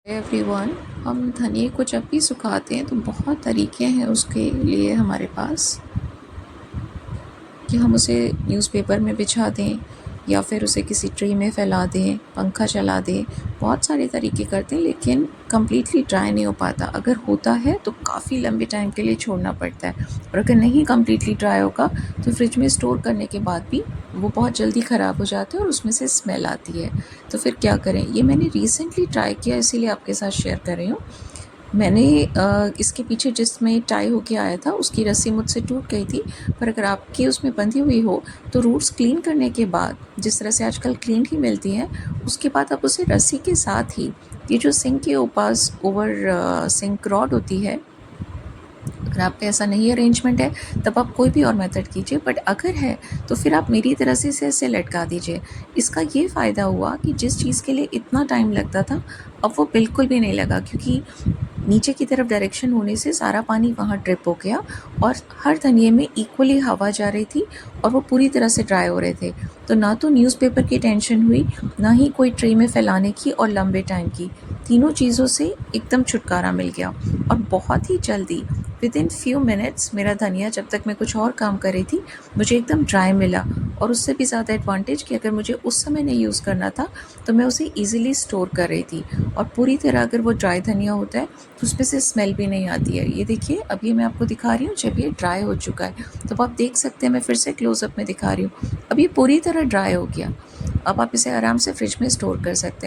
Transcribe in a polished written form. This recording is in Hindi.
एवरीवन, हम धनिए को जब भी सुखाते हैं तो बहुत तरीके हैं उसके लिए हमारे पास कि हम उसे न्यूज़पेपर में बिछा दें या फिर उसे किसी ट्रे में फैला दें, पंखा चला दें। बहुत सारे तरीके करते हैं लेकिन कम्प्लीटली ड्राई नहीं हो पाता। अगर होता है तो काफ़ी लंबे टाइम के लिए छोड़ना पड़ता है और अगर नहीं कम्प्लीटली ड्राई होगा तो फ्रिज में स्टोर करने के बाद भी वो बहुत जल्दी ख़राब हो जाता है और उसमें से स्मेल आती है। तो फिर क्या करें? ये मैंने रिसेंटली ट्राई किया, इसीलिए आपके साथ शेयर कर रही हूँ। मैंने इसके पीछे जिसमें टाई होके आया था उसकी रस्सी मुझसे टूट गई थी, पर अगर आपकी उसमें बंधी हुई हो तो रूट्स क्लीन करने के बाद, जिस तरह से आजकल क्लीन ही मिलती हैं, उसके बाद आप उसे रस्सी के साथ ही ये जो सिंक के पास सिंक रॉड होती है, अगर आपका ऐसा नहीं अरेंजमेंट है तब आप कोई भी और मेथड कीजिए, बट अगर है तो फिर आप मेरी तरह से इसे ऐसे लटका दीजिए। इसका ये फ़ायदा हुआ कि जिस चीज़ के लिए इतना टाइम लगता था अब वो बिल्कुल भी नहीं लगा, क्योंकि नीचे की तरफ डायरेक्शन होने से सारा पानी वहाँ ड्रिप हो गया और हर धनिए में इक्वली हवा जा रही थी और वो पूरी तरह से ड्राई हो रहे थे। तो ना तो न्यूज़पेपर की टेंशन हुई, ना ही कोई ट्रे में फैलाने की और लंबे टाइम की। तीनों चीज़ों से एकदम छुटकारा मिल गया और बहुत ही जल्दी विदिन फ्यू मिनट्स मेरा धनिया, जब तक मैं कुछ और काम कर रही थी, मुझे एकदम ड्राई मिला। और उससे भी ज़्यादा एडवांटेज कि अगर मुझे उस समय नहीं यूज़ करना था तो मैं उसे ईज़िली स्टोर कर रही थी और पूरी तरह अगर वो ड्राई धनिया होता है तो उसमें से स्मेल भी नहीं आती है। ये देखिए, अब ये मैं आपको दिखा रही हूँ जब ये ड्राई हो चुका है, तो आप देख सकते हैं, मैं फिर से क्लोज़अप में दिखा रही हूँ। अब ये पूरी तरह ड्राई हो गया। अब आप इसे आराम से फ्रिज में स्टोर कर सकते हैं।